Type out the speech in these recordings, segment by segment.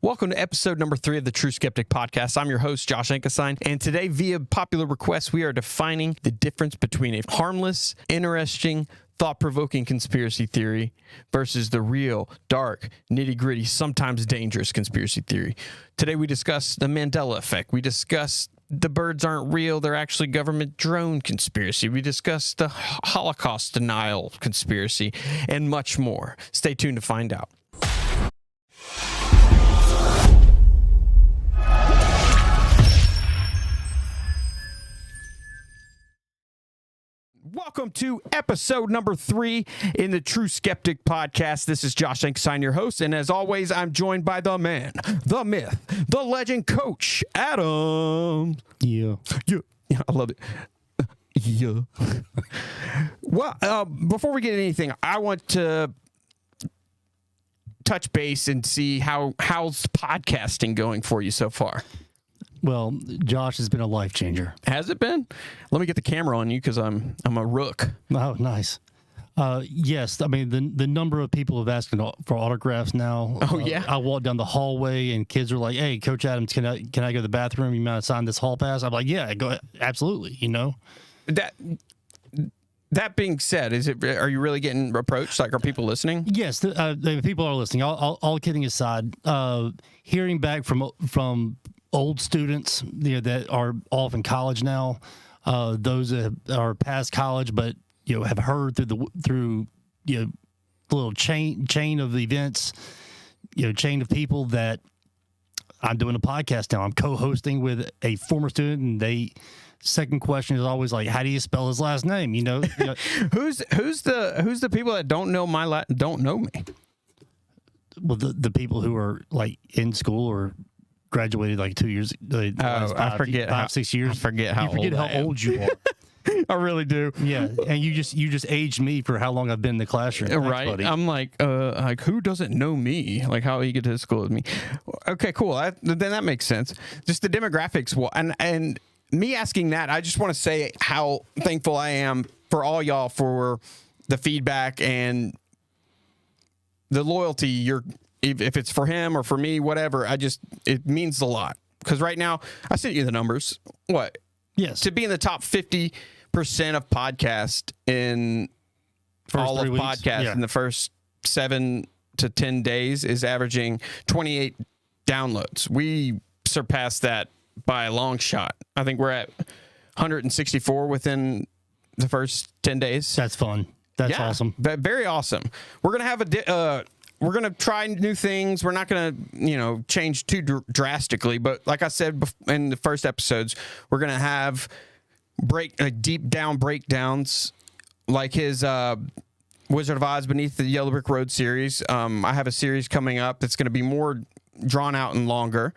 Welcome to episode number 3 of the Tru-Skeptic Podcast. I'm your host, Josh Ankesine, and today, via popular request, we are defining the difference between a harmless, interesting, thought-provoking conspiracy theory versus the real, dark, nitty-gritty, sometimes dangerous conspiracy theory. Today, we discuss the Mandela effect. We discuss the birds aren't real, they're actually government drone conspiracy. We discuss the Holocaust denial conspiracy, and much more. Stay tuned to find out. Welcome to episode number 3 in the Tru-Skeptic Podcast. This is Josh Ankesine, your host, and as always, I'm joined by the man, the myth, the legend, Coach Adam. Yeah, I love it. Yeah. Well, before we get into anything, I want to touch base and see how's podcasting going for you so far. well, Josh has been a life changer. Has it been? Let me get the camera on you because I'm a rook. Oh, nice. Yes, I mean the number of people have asked for autographs now. Oh yeah. I walk down the hallway and kids are like, "Hey, Coach Adams, can I go to the bathroom? You might sign this hall pass?" I'm like, "Yeah, go ahead. Absolutely." You know. That being said, are you really getting approached? Like, are people listening? Yes, the people are listening. All kidding aside, hearing back from old students, that are off in college now, those that are past college, but have heard through the little chain of events, chain of people that I'm doing a podcast now. I'm co-hosting with a former student, and second question is always like, how do you spell his last name? Who's the people that don't know me? Well, the people who are like in school or graduated like 2 years. I forget 6 years. I forget how old you are. I really do. Yeah, and you just aged me for how long I've been in the classroom. Thanks, right? buddy. I'm like who doesn't know me? Like, how he get to school with me? Okay, cool. Then that makes sense. Just the demographics. Well, and me asking that, I just want to say how thankful I am for all y'all for the feedback and the loyalty. If it's for him or for me, whatever, it means a lot. Because right now, I sent you the numbers. What? Yes. To be in the top 50% of podcast in all of podcasts in the first 7 to 10 days is averaging 28 downloads. We surpassed that by a long shot. I think we're at 164 within the first 10 days. That's fun. That's awesome. Very awesome. We're going to have we're going to try new things. We're not going to, change too drastically. But like I said in the first episodes, we're going to have deep down breakdowns like his Wizard of Oz Beneath the Yellow Brick Road series. I have a series coming up that's going to be more drawn out and longer.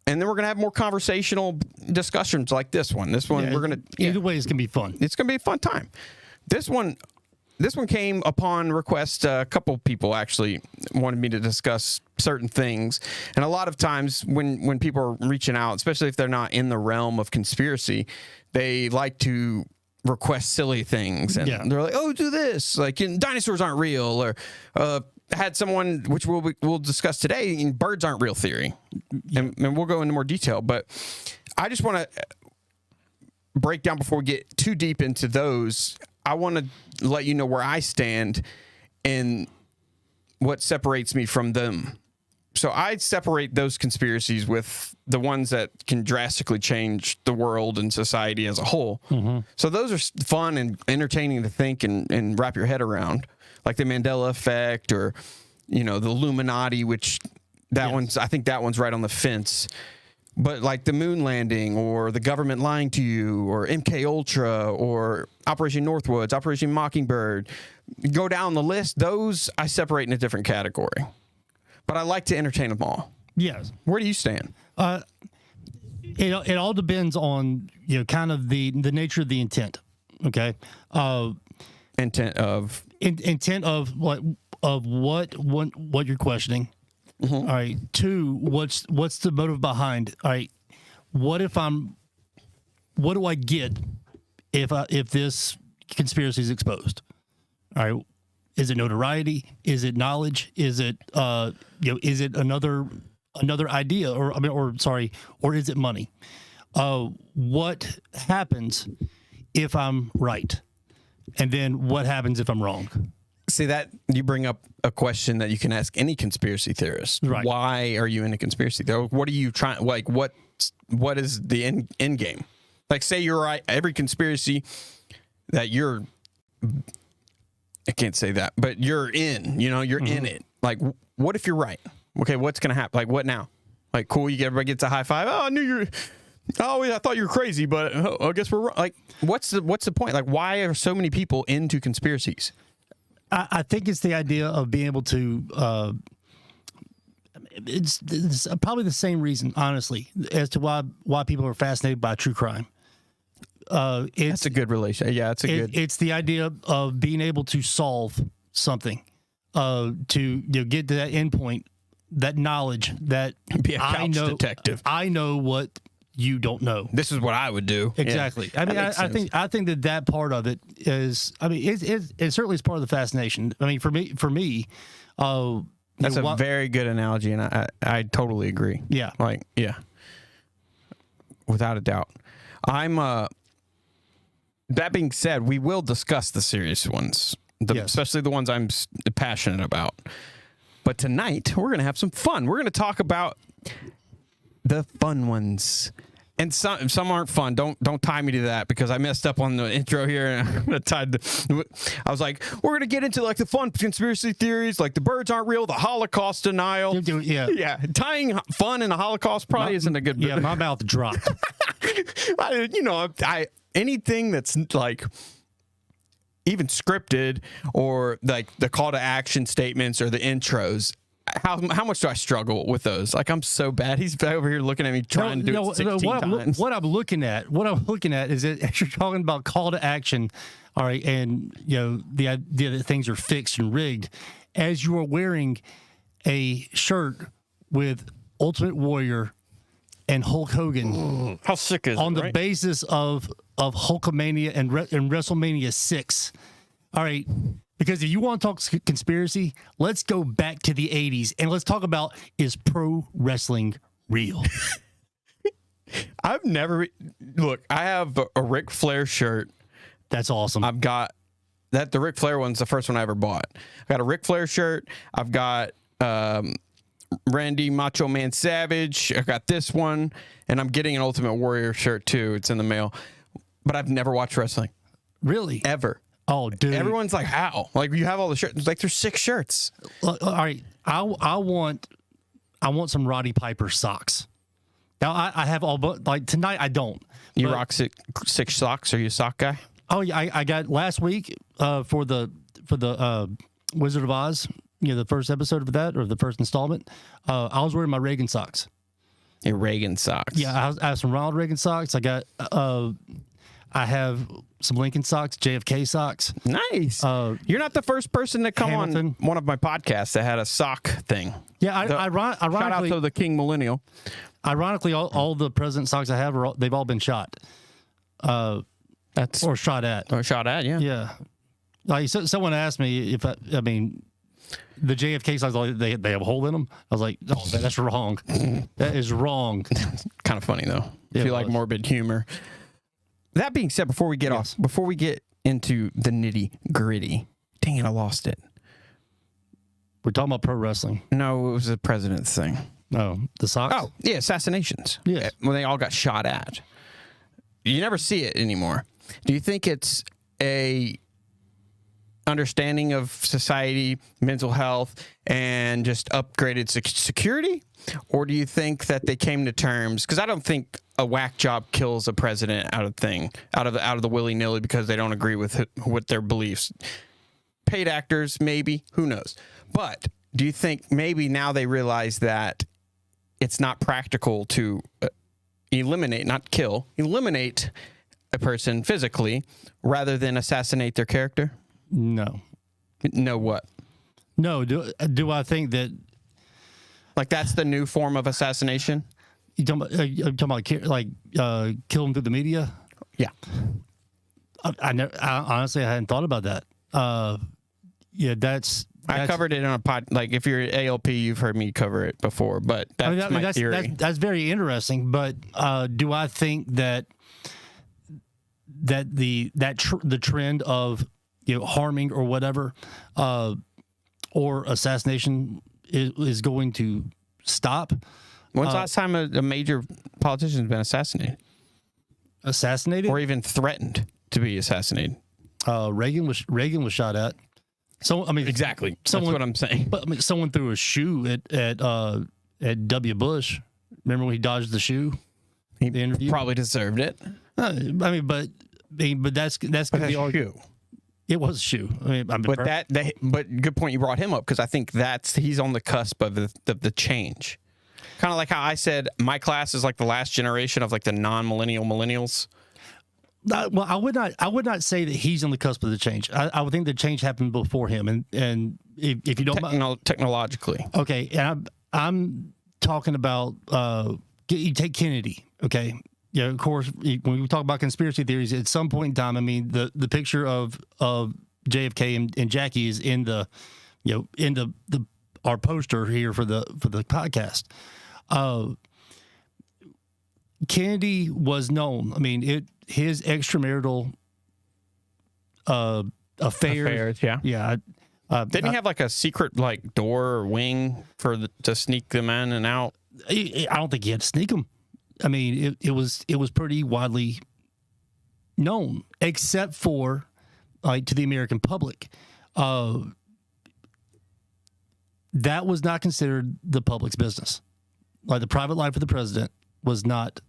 And then we're going to have more conversational discussions like this one. We're going to... Either way, it's going to be fun. It's going to be a fun time. This one came upon request. A couple people actually wanted me to discuss certain things. And a lot of times when people are reaching out, especially if they're not in the realm of conspiracy, they like to request silly things. And they're like, oh, do this. Like, dinosaurs aren't real. Or had someone, which we'll discuss today, birds aren't real theory. And we'll go into more detail. But I just want to break down before we get too deep into those. I want to let you know where I stand and what separates me from them. So I separate those conspiracies with the ones that can drastically change the world and society as a whole. Mm-hmm. So those are fun and entertaining to think and wrap your head around, like the Mandela effect or, the Illuminati, which I think that one's right on the fence. But like the moon landing or the government lying to you or MK Ultra or Operation Northwoods, Operation Mockingbird, go down the list. Those I separate in a different category. But I like to entertain them all. Yes. Where do you stand? It all depends on kind of the nature of the intent. Okay. Intent of what you're questioning. Mm-hmm. All right. 2, what's the motive behind? All right. What do I get if this conspiracy is exposed? All right. Is it notoriety? Is it knowledge? Is it is it another another idea, or is it money? What happens if I'm right? And then what happens if I'm wrong? See, that you bring up a question that you can ask any conspiracy theorist. Right. Why are you in a conspiracy theory? What are you trying, like, what is the end game? Like, say you're right, every conspiracy that you're, I can't say that, but you're in, you're in it. Like, what if you're right? Okay, what's going to happen? Like, what now? Like, cool, everybody gets a high five. Oh, I thought you were crazy, but I guess we're wrong. Like, what's the point? Like, why are so many people into conspiracies? I think it's the idea of being able to, it's probably the same reason, honestly, as to why people are fascinated by true crime. That's a good relation. Yeah, it's the idea of being able to solve something, to get to that endpoint, that knowledge that be a couch detective. I know what you don't know. This is what I would do. Exactly. Yeah, I think that part of it is. I mean, it certainly is part of the fascination. I mean, for me, that's a very good analogy, and I totally agree. Yeah. Like, yeah, without a doubt. That being said, we will discuss the serious ones, especially the ones I'm passionate about. But tonight, we're going to have some fun. We're going to talk about the fun ones. And some aren't fun. Don't tie me to that, because I messed up on the intro here. And I was like, we're going to get into like the fun conspiracy theories, like the birds aren't real, the Holocaust denial. Yeah. Tying fun and the Holocaust probably isn't a good. Yeah, my mouth dropped. Anything that's like even scripted, or like the call to action statements or the intros. How much do I struggle with those? Like, I'm so bad. He's over here looking at me trying to do it 16 times. What I'm looking at is that as you're talking about call to action, all right, and the idea that things are fixed and rigged, as you are wearing a shirt with Ultimate Warrior and Hulk Hogan. How sick is it? On the basis of Hulkamania and WrestleMania 6. All right. Because if you want to talk conspiracy, let's go back to the 80s and let's talk about, is pro wrestling real? I've never look. I have a Ric Flair shirt. That's awesome. I've got that. The Ric Flair one's the first one I ever bought. I got a Ric Flair shirt. I've got Randy Macho Man Savage. I got this one, and I'm getting an Ultimate Warrior shirt too. It's in the mail, but I've never watched wrestling. Really? Ever. Oh, dude. Everyone's like, how? Like, you have all the shirts. Like, there's 6 shirts. All right. I want some Roddy Piper socks. Now, I have all, but like tonight I don't. You rock 6 socks? Are you a sock guy? Oh, yeah. I got last week for the Wizard of Oz, the first episode of that, or the first installment. I was wearing my Reagan socks. Your Reagan socks. Yeah, I have some Ronald Reagan socks. I have some Lincoln socks, JFK socks. Nice. You're not the first person to come Hamilton. on one of my podcasts that had a sock thing. Yeah, ironically, shout out to the King Millennial. Ironically, all the president socks I have they've all been shot. Or shot at. Or shot at, yeah. Yeah. Like, someone asked me if I mean, the JFK socks, they have a hole in them. I was like, oh, that's wrong. That is wrong. Kind of funny though. If you like morbid humor. That being said, before we get into the nitty gritty, dang it, I lost it. We're talking about pro wrestling. No, it was the president's thing. Oh, the socks? Oh, yeah, assassinations. Yeah. When they all got shot at. You never see it anymore. Do you think it's a understanding of society, mental health, and just upgraded security? Or do you think that they came to terms? Because I don't think a whack job kills a president out of the willy-nilly because they don't agree with their beliefs. Paid actors, maybe. Who knows? But do you think maybe now they realize that it's not practical to eliminate, not kill, eliminate a person physically rather than assassinate their character? No. No what? No. Do I think that... Like, that's the new form of assassination? You talking about kill them through the media? Yeah. I honestly, I hadn't thought about that. Yeah, that's I covered it on a pod. Like, if you're at ALP, you've heard me cover it before, but that's my theory. That's very interesting. But do I think that the trend of harming or whatever or assassination is going to stop? When's the last time a major politician has been assassinated? Assassinated? Or even threatened to be assassinated? Reagan was shot at. So I mean, exactly. That's what I'm saying. But I mean, someone threw a shoe at W. Bush. Remember when he dodged the shoe? He probably deserved it. I mean, but that's gonna be argued. It was a shoe. I mean, but good point you brought him up, because I think he's on the cusp of the change. Kind of like how I said my class is like the last generation of like the millennials. Well, I would not say that he's on the cusp of the change. I would think the change happened before him, and if you don't technologically, okay. And I'm talking about you take Kennedy, okay. Yeah, of course. When we talk about conspiracy theories, at some point in time, I mean, the picture of JFK and Jackie is in our poster here for the podcast. Kennedy was known. I mean, his extramarital affairs. Yeah. Didn't he have like a secret like door or wing to sneak them in and out? I don't think he had to sneak them. I mean, it was pretty widely known, except for to the American public. That was not considered the public's business. Like, the private life of the president was not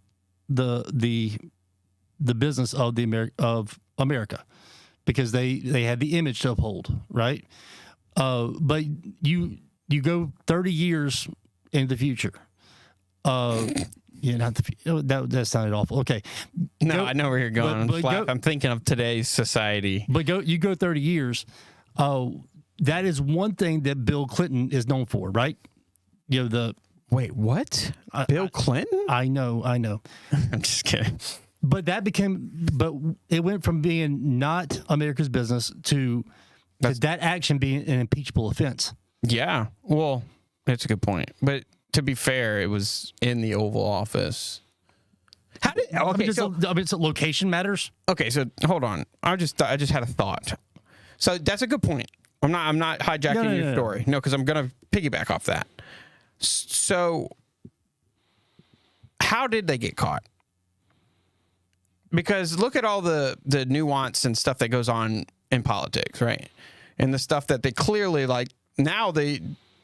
the business of of America, because they had the image to uphold, right? But you go 30 years in the future. Yeah, that sounded awful. Okay. No, I know where you're going. I'm thinking of today's society. But you go 30 years. That is one thing that Bill Clinton is known for, right? Wait, what? Bill Clinton? I know. I'm just kidding. But it went from being not America's business to that action being an impeachable offense. Yeah. Well, that's a good point. But to be fair, it was in the Oval Office. So location matters. Okay, so hold on. I just had a thought. So that's a good point. I'm not hijacking your story. No, because I'm gonna piggyback off that. So, how did they get caught? Because look at all the nuance and stuff that goes on in politics, right? And the stuff that they clearly, like, now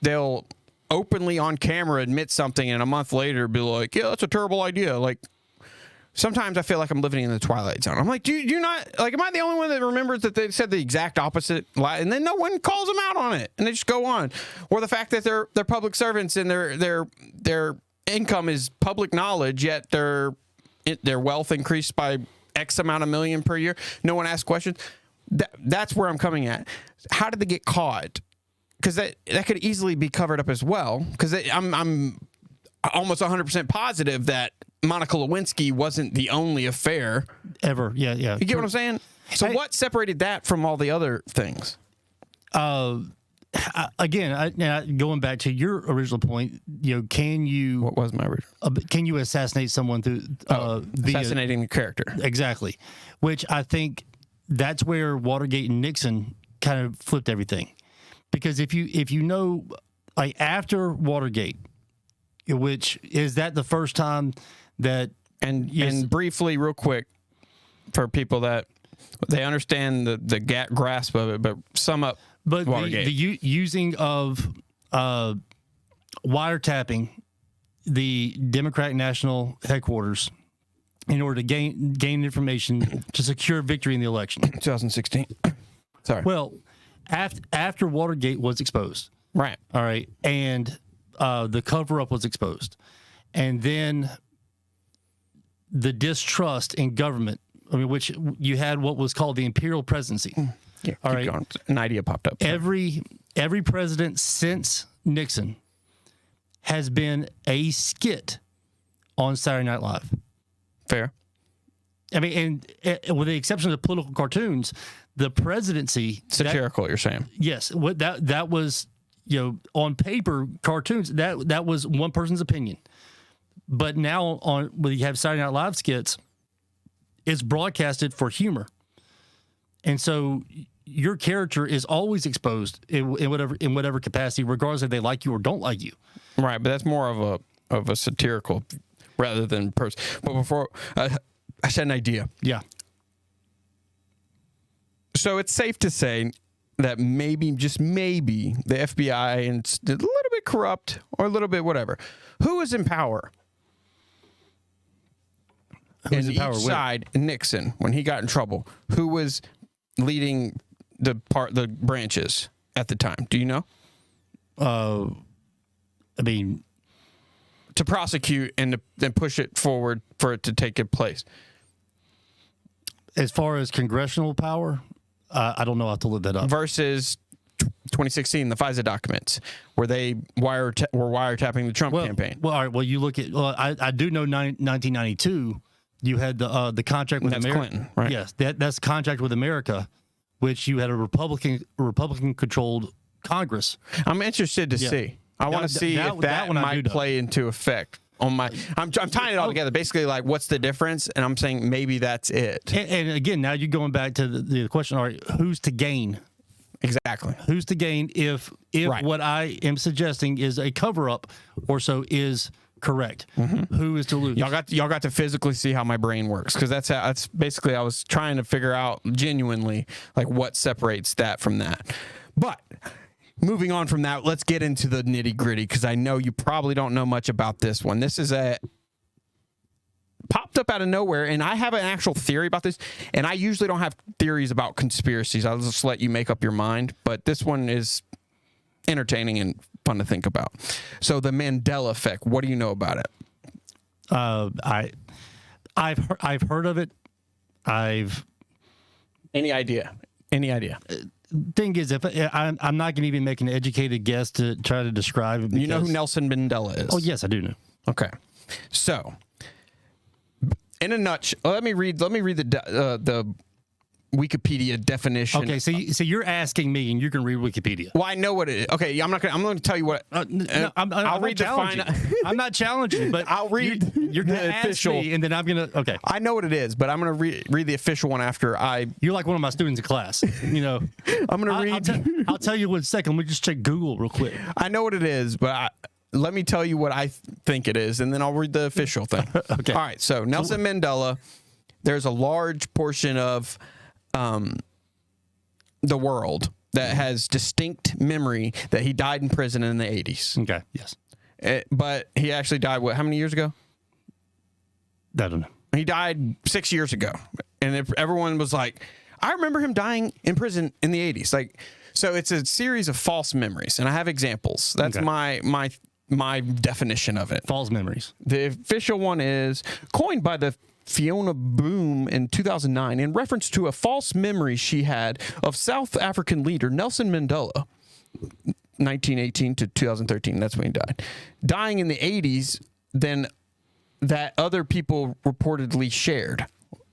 they'll openly on camera admit something, and a month later be like, yeah, that's a terrible idea. Like, sometimes I feel like I'm living in the Twilight Zone. I'm like, do you not, like, am I the only one that remembers that they said the exact opposite lie, and then no one calls them out on it, and they just go on? Or the fact that they're public servants and their income is public knowledge, yet their wealth increased by X amount of million per year. No one asks questions. That's where I'm coming at. How did they get caught? Because that could easily be covered up as well. Because I'm almost 100% positive that Monica Lewinsky wasn't the only affair ever. Yeah. You get what I'm saying? So what separated that from all the other things? Again, going back to your original point, can you? What was my original? Can you assassinate someone through assassinating the character? Exactly. Which I think that's where Watergate and Nixon kind of flipped everything. Because if you know, like, after Watergate, which is that the first time that and briefly, real quick, for people that they understand the grasp of it, but sum up. But Watergate. the using of wiretapping the Democratic National Headquarters in order to gain information to secure victory in the election. 2016. Sorry. Well, after Watergate was exposed. Right. All right. And the cover-up was exposed. And then the distrust in government, which you had what was called the imperial presidency. Yeah, all right. Going. An idea popped up. Every president since Nixon has been a skit on Saturday Night Live. Fair. I mean, and with the exception of political cartoons, the presidency Satirical, you're saying? Yes, what that was, on paper cartoons that was one person's opinion, but now when you have Saturday Night Live skits, it's broadcasted for humor, and so your character is always exposed in whatever capacity, regardless if they like you or don't like you. Right, but that's more of a satirical rather than person. But before I said an idea. Yeah. So it's safe to say that maybe, just maybe, the FBI is a little bit corrupt or a little bit whatever. Who is in power? Who's in power? Each side, Nixon, when he got in trouble, who was leading the branches at the time? Do you know? I mean, to prosecute and then push it forward for it to take place. As far as congressional power, I don't know how to look that up. Versus 2016, the FISA documents, where they were wiretapping the Trump campaign. Well, all right. Well, you look at. Well, I do know 1992. You had the contract with America. Clinton, right? Yes, that's contract with America, which you had a Republican controlled Congress. I'm interested to see. I want to see if that might play into effect on my. I'm tying it all together. Basically, like, what's the difference? And I'm saying maybe that's it. And again, now you're going back to the question. All right, who's to gain? Exactly. Who's to gain if right. What I am suggesting is a cover up or so is correct? Mm-hmm. Who is to lose? Y'all got to physically see how my brain works, because that's basically, I was trying to figure out genuinely like what separates that from that. But moving on from that, let's get into the nitty gritty, because I know you probably don't know much about this one. This is popped up out of nowhere, and I have an actual theory about this, and I usually don't have theories about conspiracies. I'll just let you make up your mind, but this one is entertaining and fun to think about. So the Mandela effect, what do you know about it? I've heard of it. Any idea? Thing is, if I'm not going to even make an educated guess to try to describe it. You know who Nelson Mandela is? Oh, yes, I do know. Okay, so in a nutshell, let me read the Wikipedia definition. Okay, so you're asking me, and you can read Wikipedia. Well, I know what it is. Okay, I'm going to tell you what. I'll read the final. I'm not challenging, but I'll read. You're going to official, ask me, and then I'm going to. Okay, I know what it is, but I'm going to read the official one after I. You're like one of my students in class. You know, I'm going to read. I'll tell you in a second. Let me just check Google real quick. I know what it is, but let me tell you what I think it is, and then I'll read the official thing. Okay. All right. So Nelson Mandela, there's a large portion of the world that has distinct memory that he died in prison in the 80s. Okay. Yes. But he actually died, how many years ago? I don't know. He died 6 years ago. And everyone was like, I remember him dying in prison in the 80s. Like, so it's a series of false memories. And I have examples. That's my definition of it. False memories. The official one is coined by the Fiona Boom in 2009 in reference to a false memory she had of South African leader Nelson Mandela, 1918 to 2013. That's when he died. Dying in the 80s, then that other people reportedly shared.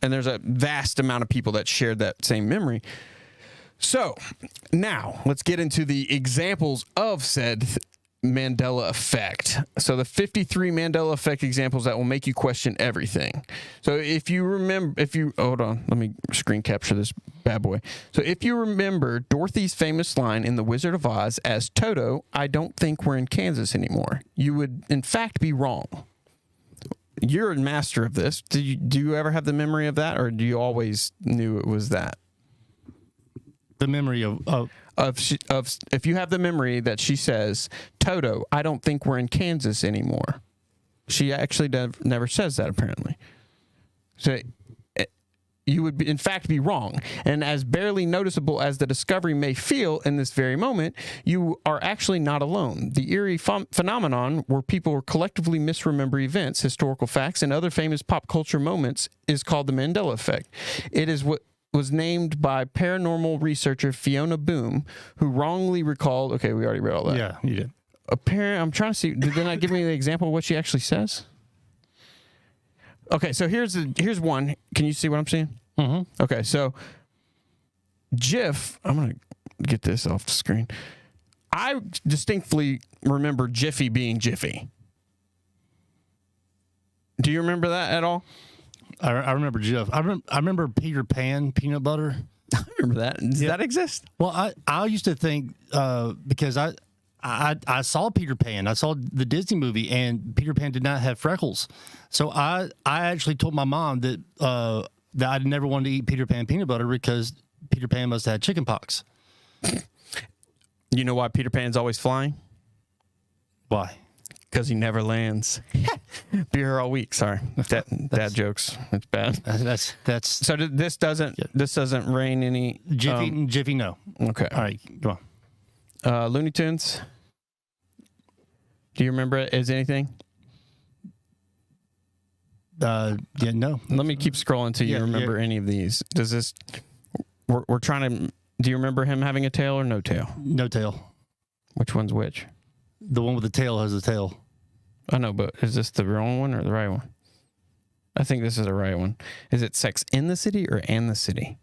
And there's a vast amount of people that shared that same memory. So now let's get into the examples of said Mandela effect. So the 53 Mandela effect examples that will make you question everything. So hold on, let me screen capture this bad boy. So if you remember Dorothy's famous line in The Wizard of Oz as Toto, I don't think we're in Kansas anymore, you would in fact be wrong. You're a master of this. Do you ever have the memory of that, or do you always knew it was that? The memory of if you have the memory that she says, Toto, I don't think we're in Kansas anymore. She actually never says that, apparently. So you would, in fact, be wrong. And as barely noticeable as the discovery may feel in this very moment, you are actually not alone. The eerie phenomenon where people collectively misremember events, historical facts, and other famous pop culture moments is called the Mandela effect. It is what was named by paranormal researcher Fiona Boom, who wrongly recalled. Okay, we already read all that. Yeah, you did. I'm trying to see. Did they not give me the example of what she actually says? Okay, so here's one. Can you see what I'm seeing? Mm-hmm. Okay, so Jif, I'm going to get this off the screen. I distinctly remember Jiffy being Jiffy. Do you remember that at all? I remember Jif. I remember Peter Pan peanut butter. I remember that. Does that exist? Well, I used to think because I saw Peter Pan. I saw the Disney movie, and Peter Pan did not have freckles. So I actually told my mom that I never wanted to eat Peter Pan peanut butter because Peter Pan must have had chicken pox. You know why Peter Pan's always flying? Why? Because he never lands. Be here all week. Sorry, dad jokes. It's bad. That's So this doesn't rain any. Jiffy. No. Okay. All right. Go on. Looney Tunes. Do you remember it as anything? Yeah. No. Let me keep scrolling until you remember any of these. Does this? We're trying to. Do you remember him having a tail or no tail? No tail. Which one's which? The one with the tail has a tail. I know, but is this the wrong one or the right one? I think this is the right one. Is it Sex in the City or And the City?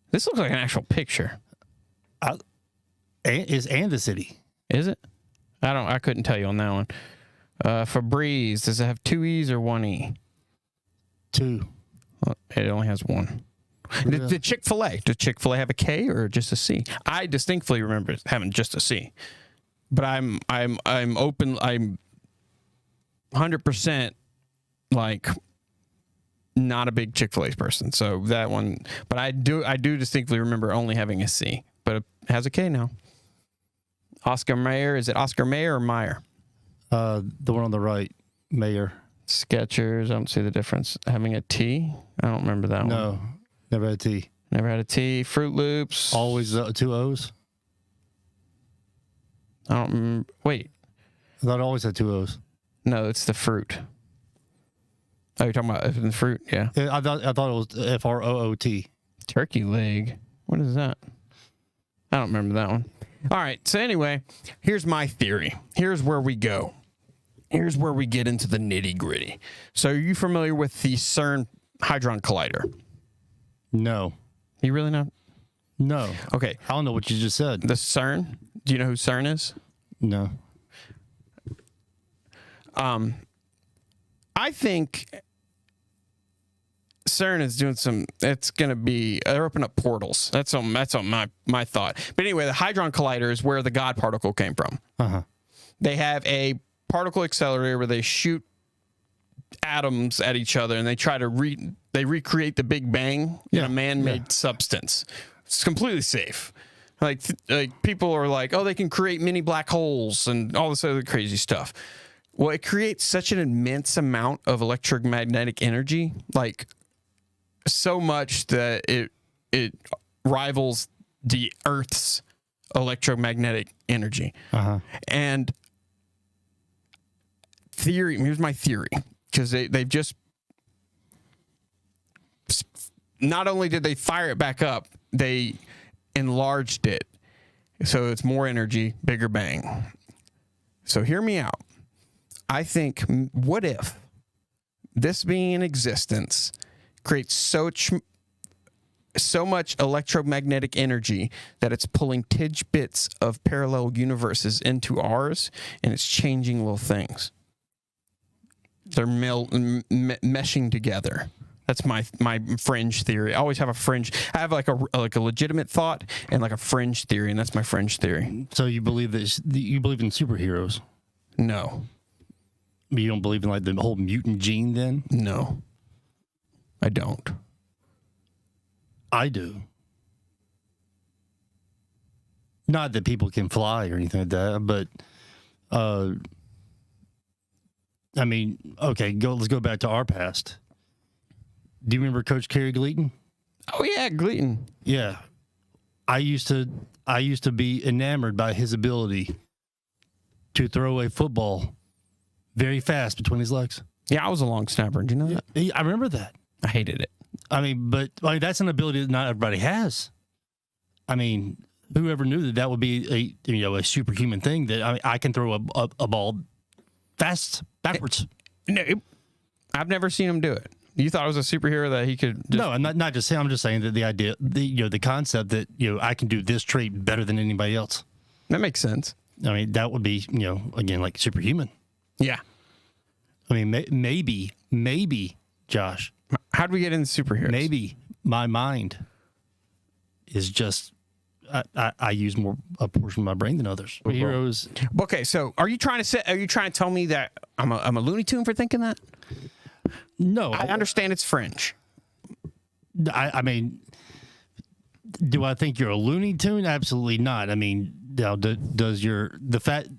This looks like an actual picture. Is And the City? Is it? I couldn't tell you on that one. Febreze, does it have 2 E's or 1 E? 2. Well, it only has 1. The Chick-fil-A. Does Chick-fil-A have a K or just a C? I distinctly remember having just a C. But I'm open. I'm 100% like not a big Chick-fil-A person. So that one, but I do distinctly remember only having a C. But it has a K now. Oscar Mayer. Is it Oscar Mayer or Meyer? The one on the right, Mayer. Skechers. I don't see the difference. Having a T. I don't remember that one. No, never had a T. Never had a T. Fruit Loops. Always 2 O's. I don't remember. Wait. I thought it always had 2 O's. No, it's the fruit. Oh, you're talking about the fruit? Yeah. I thought it was FROOT. Turkey leg. What is that? I don't remember that one. All right. So anyway, here's my theory. Here's where we go. Here's where we get into the nitty gritty. So are you familiar with the CERN Hadron Collider? No. You really not? No. Okay. I don't know what you just said. The CERN. Do you know who CERN is? No. I think CERN is doing some. It's going to be. They're opening up portals. That's on my thought. But anyway, the Hadron Collider is where the God particle came from. They have a particle accelerator where they shoot atoms at each other and they try to recreate the Big Bang in a man-made substance. It's completely safe. Like people are like, oh, they can create mini black holes and all this other crazy stuff. Well, it creates such an immense amount of electromagnetic energy, like so much that it rivals the Earth's electromagnetic energy. And here's my theory, because they've just, not only did they fire it back up, they enlarged it. So it's more energy, bigger bang. So hear me out. I think, what if this being in existence creates so much electromagnetic energy that it's pulling tidbits of parallel universes into ours, and it's changing little things. They're meshing together. That's my fringe theory. I always have a fringe. I have like a legitimate thought and like a fringe theory, and that's my fringe theory. So you believe this? You believe in superheroes? No. You don't believe in like the whole mutant gene then? No. I don't. I do. Not that people can fly or anything like that, but I mean, okay, let's go back to our past. Do you remember Coach Kerry Gleaton? Oh yeah, Gleaton. Yeah. I used to be enamored by his ability to throw a football very fast between his legs. Yeah, I was a long snapper. Do you know that? I remember that. I hated it. I mean, that's an ability that not everybody has. I mean, whoever knew that would be a superhuman thing, that I can throw a ball fast backwards. No, I've never seen him do it. You thought it was a superhero that he could just... No, I'm not just saying. I'm just saying that the idea, the concept that I can do this trait better than anybody else. That makes sense. I mean, that would be again like superhuman. Yeah. I mean, maybe, Josh. How'd we get into superheroes? Maybe my mind is just I use more a portion of my brain than others. Heroes. Okay, so are you trying to tell me that I'm a Looney Tune for thinking that? No, I understand it's fringe. I mean, do I think you're a Looney Tune? Absolutely not. I mean, the fact?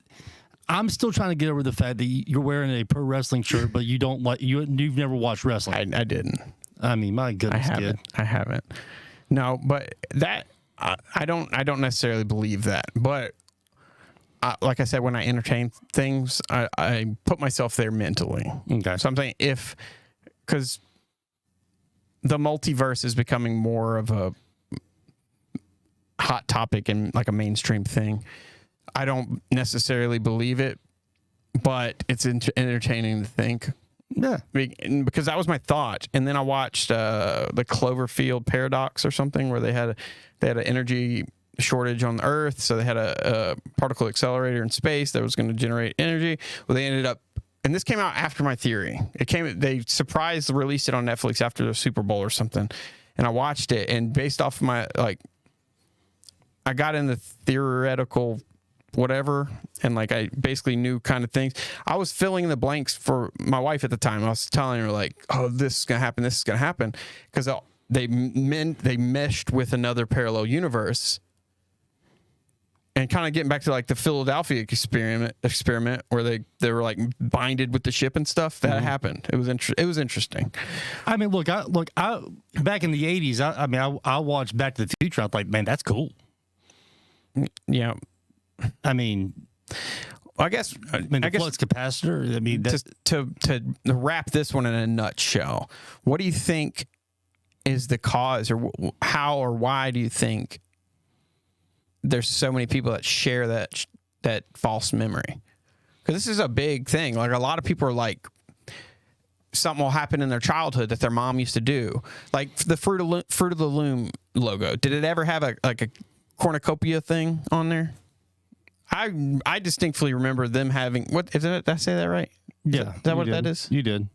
I'm still trying to get over the fact that you're wearing a pro wrestling shirt, but you've never watched wrestling. I didn't. I mean, my goodness, I haven't. No, but that I don't necessarily believe that. But like I said, when I entertain things, I put myself there mentally. Okay. So I'm saying because the multiverse is becoming more of a hot topic and like a mainstream thing. I don't necessarily believe it, but it's entertaining to think. Yeah, because that was my thought, and then I watched the Cloverfield paradox or something where they had an energy shortage on the Earth, so they had a particle accelerator in space that was going to generate energy. Well, they ended up, and this came out after my theory. They released it on Netflix after the Super Bowl or something, and I watched it, and based off of my I got in the theoretical whatever, and I basically knew kind of things. I was filling in the blanks for my wife at the time. I was telling her oh, this is gonna happen, this is gonna happen, because they meshed with another parallel universe, and kind of getting back to the Philadelphia experiment where they were binded with the ship and stuff. That happened. It was interesting. I mean, look, I back in the 80s, I watched Back to the Future. I was like, man, that's cool. Yeah. I mean, I guess the flux capacitor. I mean, to wrap this one in a nutshell, what do you think is the cause, or how or why do you think there's so many people that share that false memory? Because this is a big thing. A lot of people are something will happen in their childhood that their mom used to do, like the Fruit of the Loom logo. Did it ever have a cornucopia thing on there? I distinctly remember them having, what is it? Did I say that right? Yeah. Is that what that is? You did.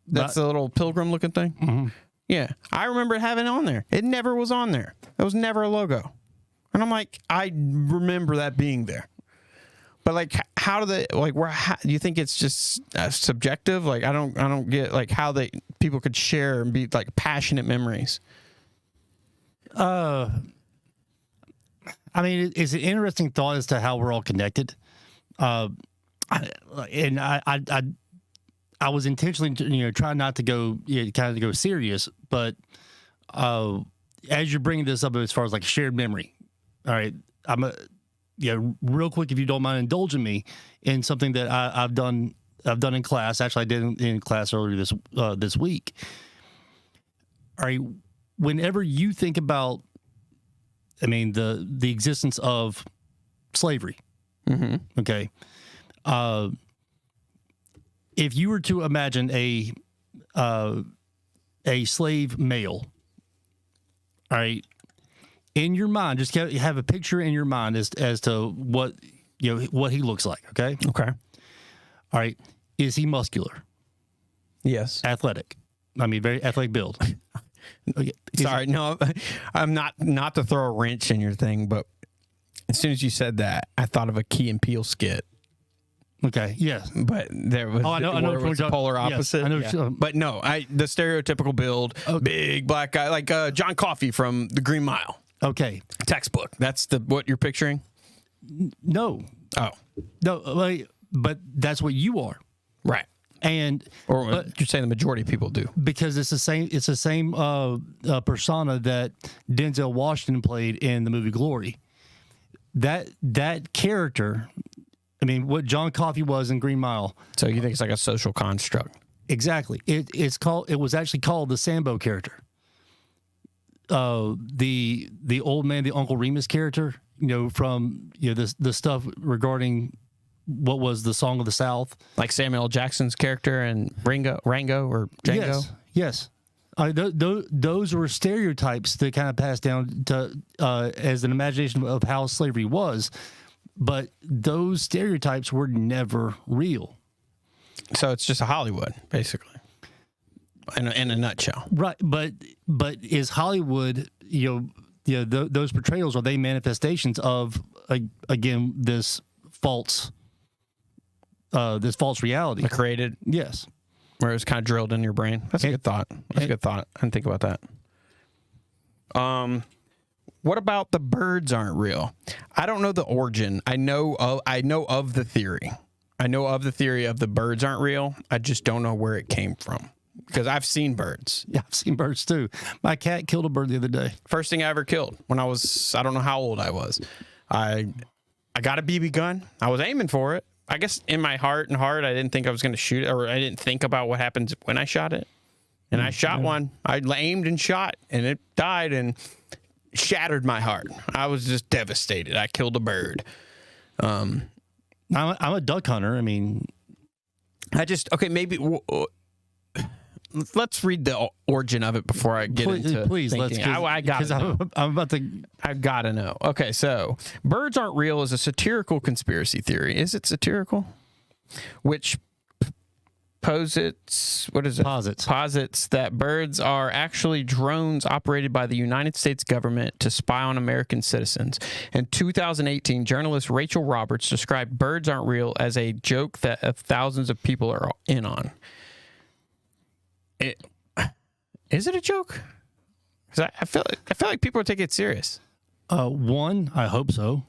That's the little pilgrim looking thing? Mm-hmm. Yeah. I remember having it on there. It never was on there. It was never a logo. And I'm I remember that being there. But how do they, do you think it's just subjective? I don't get how people could share and be passionate memories. I mean, it's an interesting thought as to how we're all connected. And I was intentionally, trying not to go, kind of to go serious, but as you're bringing this up as far as shared memory, all right, real quick, if you don't mind indulging me in something that I've done in class. Actually, I did in class earlier this week. All right, whenever you think about, the existence of slavery. Mm-hmm. Okay. If you were to imagine a slave male, all right, in your mind, just have a picture in your mind as to what what he looks like. Okay. Okay. All right. Is he muscular? Yes. Athletic. Very athletic build. Okay. Sorry, no, I'm not to throw a wrench in your thing, but as soon as you said that, I thought of a Key and Peele skit. Okay, yes, but there was I know it was the polar opposite. Yes, I know, yeah. But no, the stereotypical build, big black guy like John Coffey from The Green Mile. Okay, textbook. That's what you're picturing. No, but that's what you are, right? And you're saying the majority of people do, because it's the same. It's the same persona that Denzel Washington played in the movie Glory. That character, what John Coffey was in Green Mile. So you think it's like a social construct? Exactly. It was actually called the Sambo character. The old man, the Uncle Remus character. From the stuff regarding what was the Song of the South. Like Samuel L. Jackson's character and Rango or Django? Yes. Those were stereotypes that kind of passed down to as an imagination of how slavery was, but those stereotypes were never real. So it's just a Hollywood, basically, in a nutshell. Right, but is Hollywood, those portrayals, are they manifestations of again this false reality Created? Yes. Where it's kind of drilled in your brain. That's a good thought. That's a good thought. I didn't think about that. What about the birds aren't real? I don't know the origin. I know of the theory. I know of the theory of the birds aren't real. I just don't know where it came from. Because I've seen birds. Yeah, I've seen birds too. My cat killed a bird the other day. First thing I ever killed when I don't know how old I was. I got a BB gun. I was aiming for it. I guess in my heart, I didn't think I was going to shoot it, or I didn't think about what happens when I shot it. And I shot one. I aimed and shot, and it died and shattered my heart. I was just devastated. I killed a bird. I'm a duck hunter. I mean, maybe let's read the origin of it before I get into please, thinking. I got to I've got to know. Okay, so birds aren't real is a satirical conspiracy theory. Is it satirical? Which posits that birds are actually drones operated by the United States government to spy on American citizens. In 2018, journalist Rachel Roberts described birds aren't real as a joke that thousands of people are in on. Is it a joke? Because I feel like people are taking it serious. I hope so.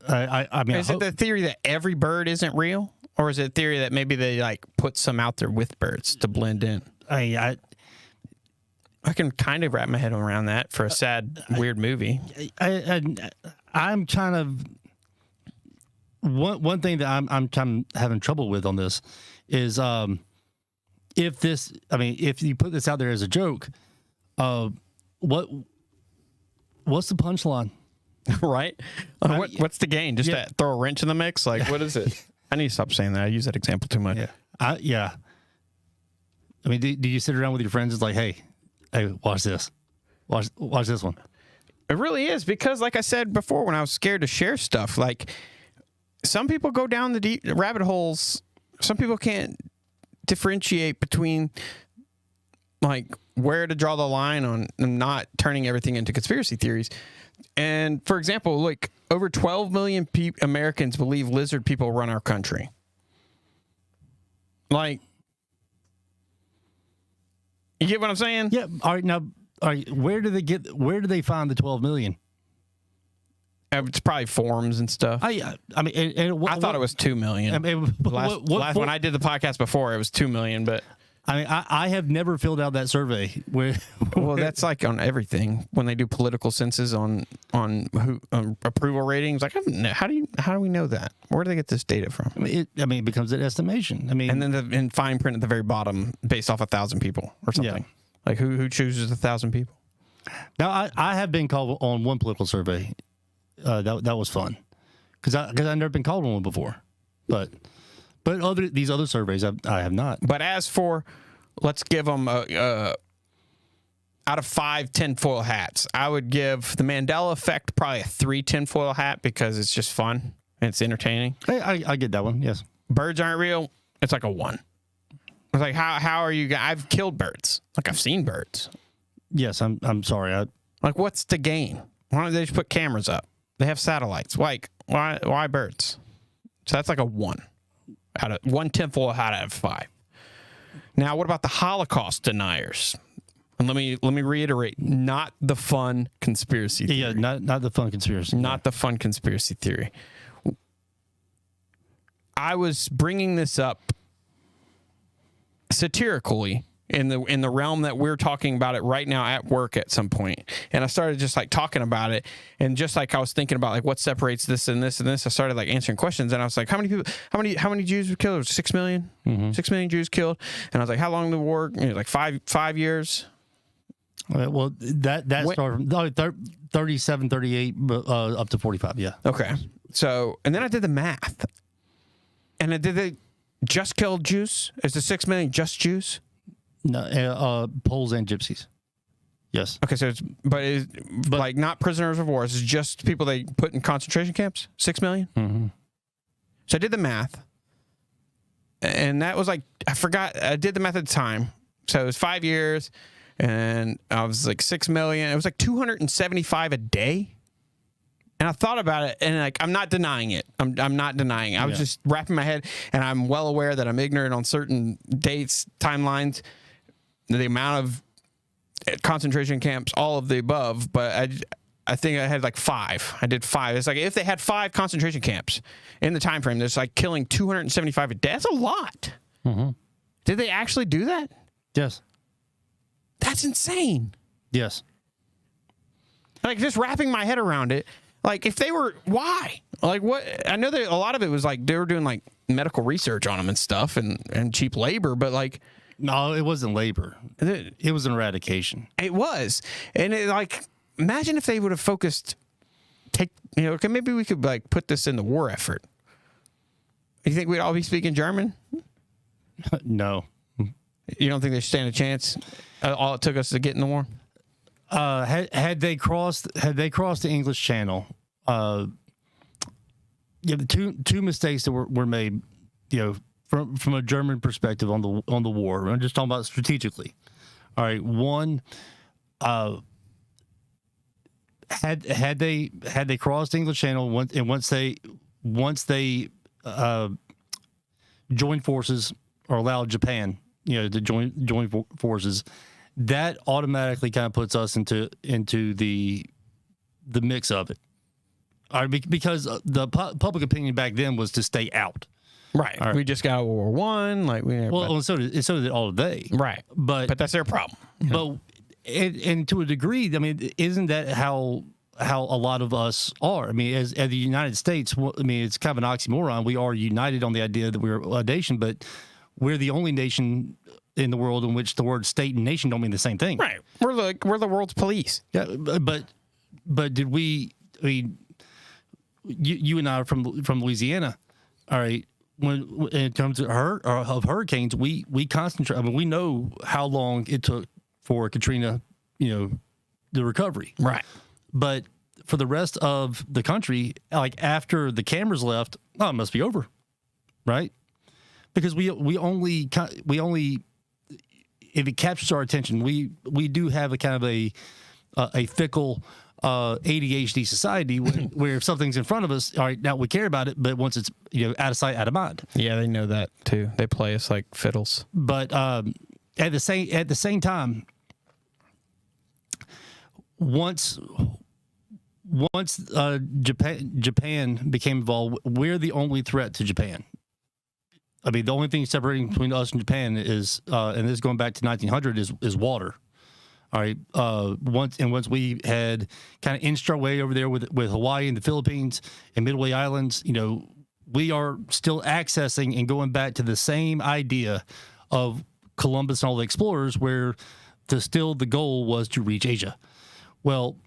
I mean, is it the theory that every bird isn't real, or is it a theory that maybe they like put some out there with birds to blend in? I can kind of wrap my head around that for a sad, weird movie. I'm kind of one thing that I'm having trouble with on this is if you put this out there as a joke, what's the punchline? Right? What's the gain? Just to throw a wrench in the mix? Like, what is it? I need to stop saying that. I use that example too much. Yeah. I mean, do you sit around with your friends? It's like, hey, watch this. Watch this one. It really is, because like I said before, when I was scared to share stuff, like some people go down the deep rabbit holes. Some people can't differentiate between like where to draw the line on not turning everything into conspiracy theories. And for example, like over 12 million Americans believe lizard people run our country. Like, you get what I'm saying? Yeah. All right. Where do they find the 12 million? It's probably forums and stuff. I mean, I thought it was 2 million. I mean, when I did the podcast before, it was 2 million, but I mean, I have never filled out that survey. Well, that's like on everything when they do political census on approval ratings. Like, how do we know that? Where do they get this data from? I mean, it becomes an estimation. I mean, and then in fine print at the very bottom, based off 1,000 people or something. Yeah. Like who chooses 1,000 people? Now, I have been called on one political survey. That was fun because I've never been called on one before, but these other surveys I have not. But as for, let's give them out of 5 tinfoil hats, I would give the Mandela effect probably a 3 tinfoil hat because it's just fun and it's entertaining. I get that one. Yes. Birds aren't real. It's like a 1. It's like how are you? I've killed birds. Like I've seen birds. Yes, I'm sorry. Like what's the gain? Why don't they just put cameras up? They have satellites. Like why birds? So that's like a 1 out of 1 tinfoil hat out of 5. Now, what about the Holocaust deniers? And let me reiterate: not the fun conspiracy theory. Yeah, not the fun conspiracy. Not the fun conspiracy theory. I was bringing this up satirically in the realm that we're talking about it right now at work at some point. And I started just like talking about it, and just like I was thinking about like what separates this and this and this, I started like answering questions, and I was like, how many Jews were killed? 6 million? Mm-hmm. 6 million Jews killed. And I was like, how long did the war? Like 5 years. Well, that started from 37, 38 up to 45. Yeah. Okay. So, and then I did the math. And I did the just killed Jews? Is the 6 million just Jews? No, Poles and Gypsies. Yes. Okay, so but like not prisoners of war. It's just people they put in concentration camps? 6 million? Mm-hmm. So I did the math. And that was like, I forgot, I did the math at the time. So it was 5 years, and I was like 6 million. It was like 275 a day. And I thought about it, and like, I'm not denying it. I'm not denying it. I was just wrapping my head, and I'm well aware that I'm ignorant on certain dates, timelines, the amount of concentration camps, all of the above. But I think I had like 5. I did 5. It's like if they had 5 concentration camps in the time frame, there's like killing 275 a day. That's a lot. Mm-hmm. Did they actually do that? Yes. That's insane. Yes. Like just wrapping my head around it. Like if they were, why? Like what? I know that a lot of it was like they were doing like medical research on them and stuff and cheap labor, but like. No, it wasn't labor. It was an eradication. It was. And it like, imagine if they would have focused, okay, maybe we could like put this in the war effort. You think we'd all be speaking German? No. You don't think they stand a chance? All it took us to get in the war? Had they crossed the English Channel, the two mistakes that were made, from a German perspective on the war. I'm just talking about strategically. All right, one, had they crossed the English Channel once they joined forces or allowed Japan, to join forces, that automatically kind of puts us into the mix of it. All right, because the public opinion back then was to stay out. Right. We just got World War I. And so did all of they. Right. But that's their problem. But and to a degree, I mean, isn't that how a lot of us are? I mean, as the United States, I mean, it's kind of an oxymoron. We are united on the idea that we're a nation, but we're the only nation in the world in which the word state and nation don't mean the same thing. Right. We're the world's police. Yeah. But did we? I mean, you and I are from Louisiana. All right. When in terms of hurricanes, we concentrate. I mean, we know how long it took for Katrina, the recovery. Right. But for the rest of the country, like after the cameras left, it must be over, right? Because we only if it captures our attention, we do have a kind of a fickle ADHD society where if something's in front of us, all right, now we care about it, but once it's out of sight, out of mind. Yeah, they know that too. They play us like fiddles. But at the same time, once Japan became involved, we're the only threat to Japan. I mean, the only thing separating between us and Japan is, and this is going back to 1900, is water. All right. Once we had kind of inched our way over there with Hawaii and the Philippines and Midway Islands, we are still accessing and going back to the same idea of Columbus and all the explorers, where the goal was to reach Asia. Well,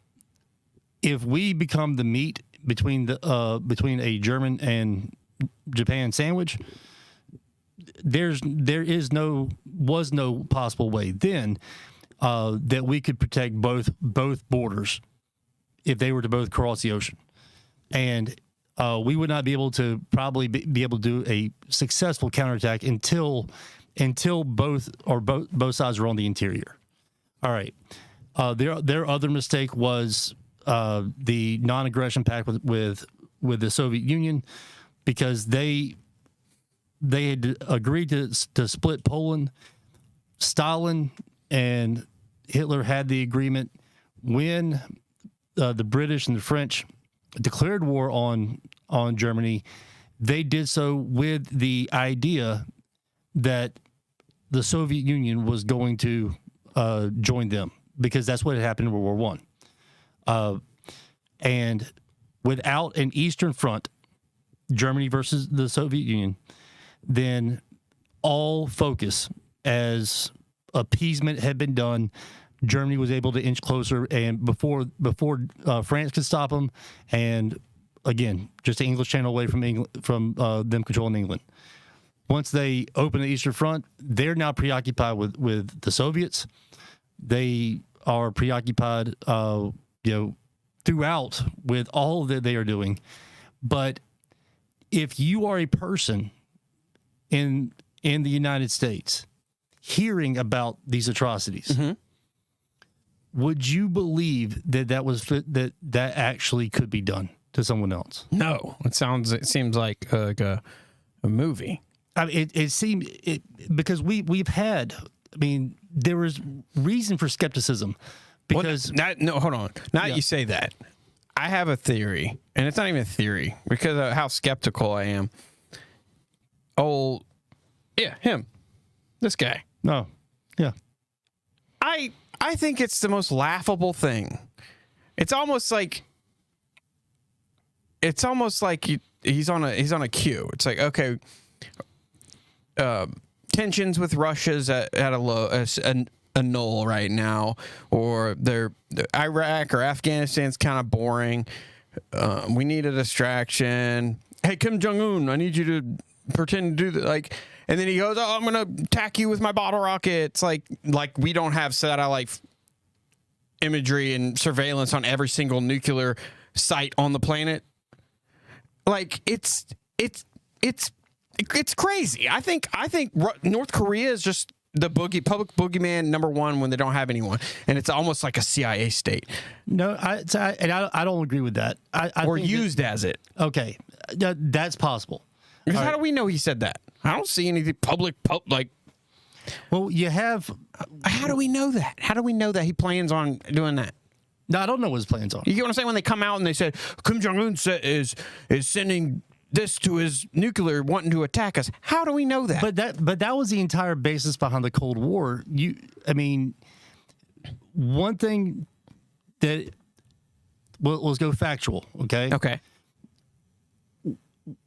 if we become the meat between a German and Japan sandwich, was no possible way then that we could protect both borders if they were to both cross the ocean, and we would not be able to probably be able to do a successful counterattack until both sides are on the interior. All right. Their other mistake was the non-aggression pact with the Soviet Union, because they had agreed to split Poland. Stalin and Hitler had the agreement. When the British and the French declared war on Germany, they did so with the idea that the Soviet Union was going to join them, because that's what had happened in World War I. And without an Eastern Front, Germany versus the Soviet Union, then all focus, as appeasement had been done, Germany was able to inch closer, and before France could stop them, and again, just an English channel away from England, from them controlling England. Once they open the Eastern Front, they're now preoccupied with the Soviets. They are preoccupied, throughout with all that they are doing. But if you are a person in the United States hearing about these atrocities, would you believe that actually could be done to someone else? No, it seems like a movie. I mean, it seemed because we've had. I mean, there was reason for skepticism because hold on. Now you say that, I have a theory, and it's not even a theory because of how skeptical I am. This guy. No, yeah. I think it's the most laughable thing. It's almost like he's on a queue. It's like, okay, tensions with Russia's at a null right now, or Iraq or Afghanistan's kind of boring. We need a distraction. Hey, Kim Jong-un, I need you to pretend to do that. Like, and then he goes, "Oh, I'm gonna attack you with my bottle rockets." Like we don't have satellite imagery and surveillance on every single nuclear site on the planet. Like it's crazy. I think North Korea is just the public boogeyman number one when they don't have anyone, and it's almost like a CIA state. No, I don't agree with that. Or used as it. Okay, that's possible. Because how do we know he said that? I don't see anything public. Well, you have. How do we know that? How do we know that he plans on doing that? No, I don't know what his plans are. You get what I'm saying? When they come out and they said Kim Jong-un is sending this to his nuclear, wanting to attack us. How do we know that? But that was the entire basis behind the Cold War. One thing that let's go factual. Okay.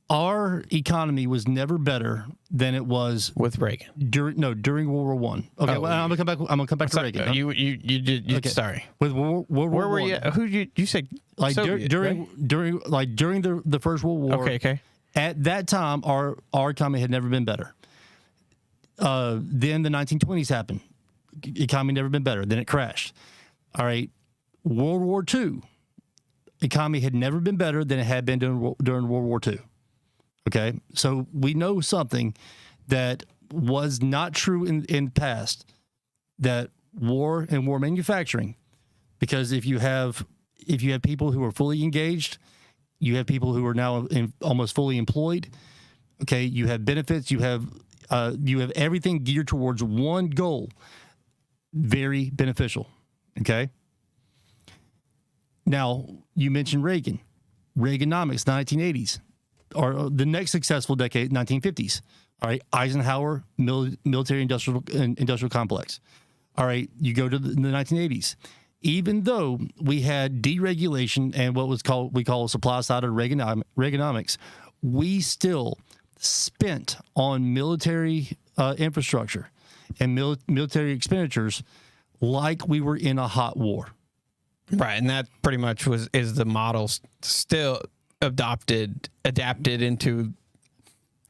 Our economy was never better than it was with Reagan during World War I. Okay, well, I'm gonna come back to Reagan. You did. Okay. Sorry. With World War Where were I. you? Who you said? Like Soviet, during the First World War. Okay. At that time, our economy had never been better. Then the 1920s happened. Economy never been better. Then it crashed. All right. World War II. Economy had never been better than it had been during World War II. Okay, so we know something that was not true in the past, that war and war manufacturing, because if you have people who are fully engaged, you have people who are now almost fully employed. Okay, you have benefits, you have everything geared towards one goal. Very beneficial. Okay. Now you mentioned Reaganomics, 1980s. Or the next successful decade, 1950s. All right, Eisenhower, military industrial complex. All right, you go to the 1980s. Even though we had deregulation and what we call supply side of Reaganomics, we still spent on military infrastructure and military expenditures like we were in a hot war. Right, and that pretty much is the model still adapted into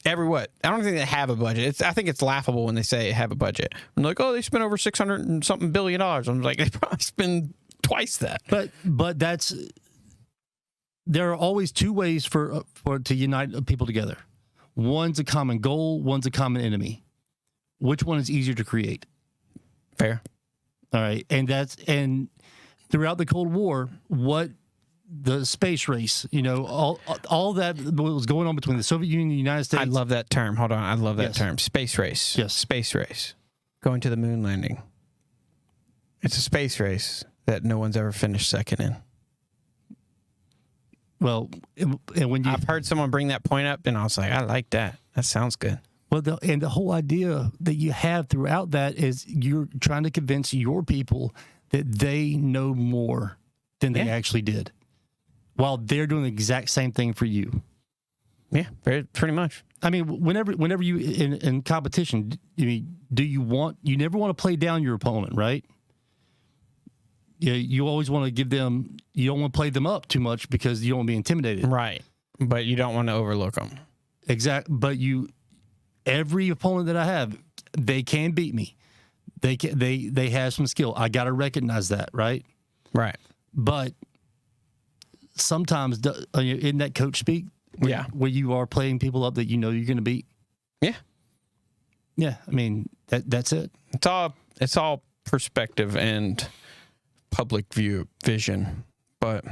what? I don't think they have a budget. I think it's laughable when they say have a budget. I'm like, oh, they spent over $600 and something billion. I'm like, they probably spend twice that. But there are always two ways for to unite people together. One's a common goal. One's a common enemy. Which one is easier to create? Fair. All right, and throughout the Cold War, the space race, all that was going on between the Soviet Union and the United States. I love that term. Hold on. I love that term. Space race. Yes. Space race. Going to the moon landing. It's a space race that no one's ever finished second in. Well, and when I've heard someone bring that point up, and I was like, I like that. That sounds good. Well, the whole idea that you have throughout that is you're trying to convince your people that they know more than they actually did, while they're doing the exact same thing for you. Yeah, pretty much. I mean, whenever you in competition, you never want to play down your opponent, right? you always want to give them, you don't want to play them up too much because you don't want to be intimidated. Right. But you don't want to overlook them. Exactly. But every opponent that I have, they can beat me. They have some skill. I got to recognize that, right? Right. But sometimes, isn't that coach speak? Where you are playing people up that you know you're going to beat? Yeah. Yeah. I mean, that's it. It's all perspective and public vision. But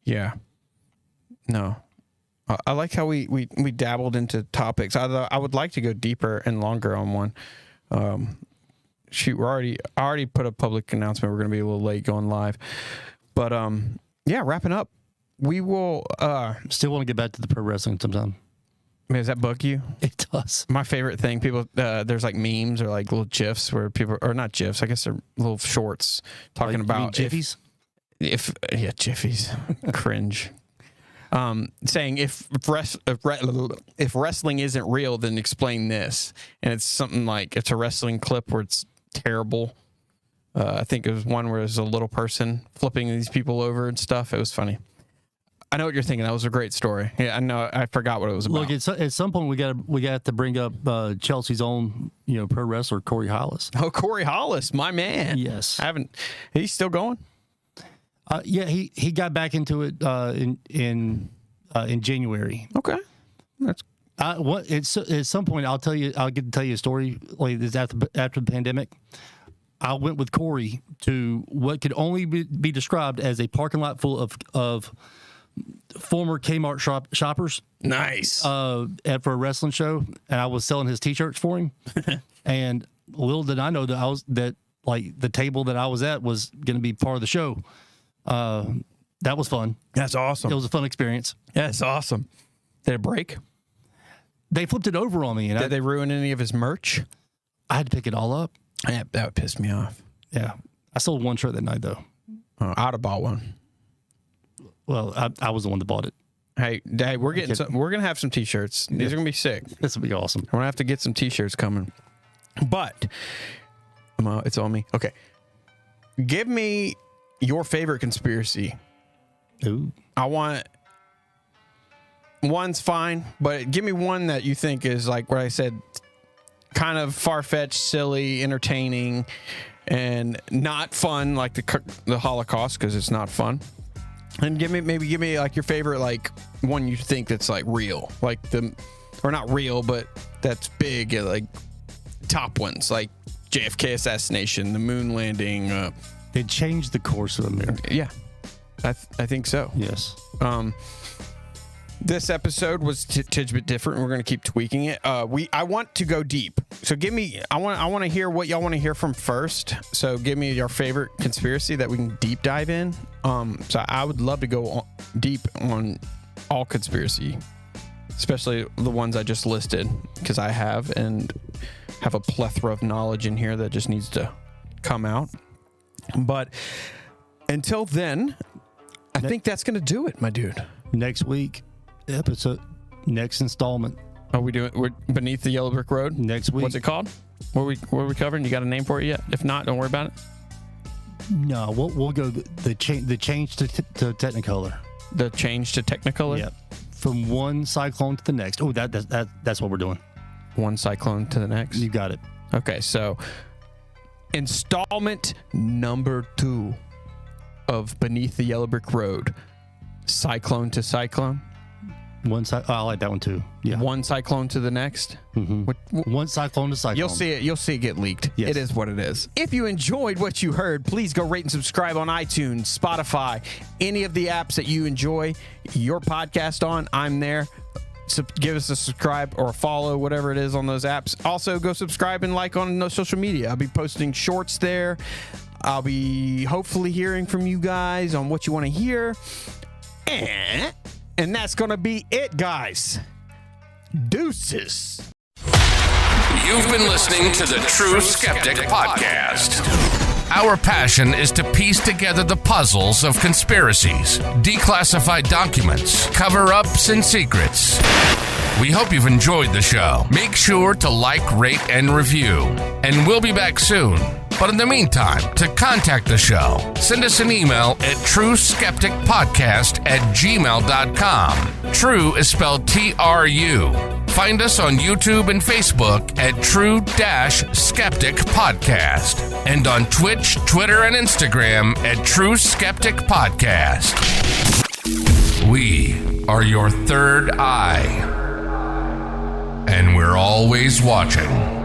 yeah. No. I like how we dabbled into topics. I would like to go deeper and longer on one. Shoot, I already put a public announcement. We're going to be a little late going live. But yeah, wrapping up. We will still want to get back to the pro wrestling sometime. Does that bug you? It does. My favorite thing, people, there's like memes or like little GIFs where people, or not GIFs, I guess they're little shorts talking about Jiffies. Jiffies, cringe. Saying if wrestling isn't real, then explain this. And it's something like it's a wrestling clip where it's terrible. I think it was one where there's a little person flipping these people over and stuff. It was funny. I know what you're thinking. That was a great story. Yeah, I know. I forgot what it was about. Look, at some point we got to bring up Chelsea's own pro wrestler Corey Hollis. Oh, Corey Hollis, my man. Yes, he's still going. Yeah, he got back into it in January. Okay, that's. At some point I'll get to tell you a story like this after the pandemic. I went with Corey to what could only be described as a parking lot full of former Kmart shoppers. Nice. For a wrestling show, and I was selling his T-shirts for him. And little did I know that the table that I was at was going to be part of the show. That was fun. That's awesome. It was a fun experience. That's awesome. Did it break? They flipped it over on me. And did they ruin any of his merch? I had to pick it all up. Yeah, that would piss me off. Yeah. I sold one shirt that night, though. I'd have bought one. Well, I was the one that bought it. Hey, we're gonna have some T-shirts. These are gonna be sick. This will be awesome. We're gonna have to get some T-shirts coming. But it's on me. Okay, give me your favorite conspiracy. Ooh. I want one's fine, but give me one that you think is like what I said, kind of far-fetched, silly, entertaining, and not fun, like the Holocaust, because it's not fun. And give me like your favorite, like one you think that's like real, like or not real, but that's big, like top ones, like JFK assassination, the moon landing. They changed the course of America. Yeah, I think so. Yes. This episode was a bit different. We're going to keep tweaking it. I want to go deep. So I want to hear what y'all want to hear from first. So give me your favorite conspiracy that we can deep dive in. So I would love to go deep on all conspiracy, especially the ones I just listed, because I have a plethora of knowledge in here that just needs to come out. But until then, I think that's going to do it, my dude. Next week. Next installment. We're Beneath the Yellow Brick Road next week. What's it called? What are we covering? You got a name for it yet? If not, don't worry about it. No, we'll go the change to Technicolor. The change to Technicolor. Yep. From one cyclone to the next. Oh, that's what we're doing. One cyclone to the next. You got it. Okay, so installment number 2 of Beneath the Yellow Brick Road. Cyclone to cyclone. I like that one too. Yeah. One cyclone to the next. Mm-hmm. One cyclone to cyclone. You'll see it get leaked. Yes. It is what it is. If you enjoyed what you heard, please go rate and subscribe on iTunes, Spotify, any of the apps that you enjoy your podcast on. I'm there. So give us a subscribe or a follow, whatever it is on those apps. Also, go subscribe and like on social media. I'll be posting shorts there. I'll be hopefully hearing from you guys on what you want to hear. And that's going to be it, guys. Deuces. You've been listening to the Tru-Skeptic Podcast. Our passion is to piece together the puzzles of conspiracies, declassified documents, cover-ups, and secrets. We hope you've enjoyed the show. Make sure to like, rate, and review. And we'll be back soon. But in the meantime, to contact the show, send us an email at Tru-Skeptic Podcast@gmail.com. True is spelled T-R-U. Find us on YouTube and Facebook at Tru-Skeptic Podcast, and on Twitch, Twitter, and Instagram at Tru-Skeptic Podcast. We are your third eye, and we're always watching.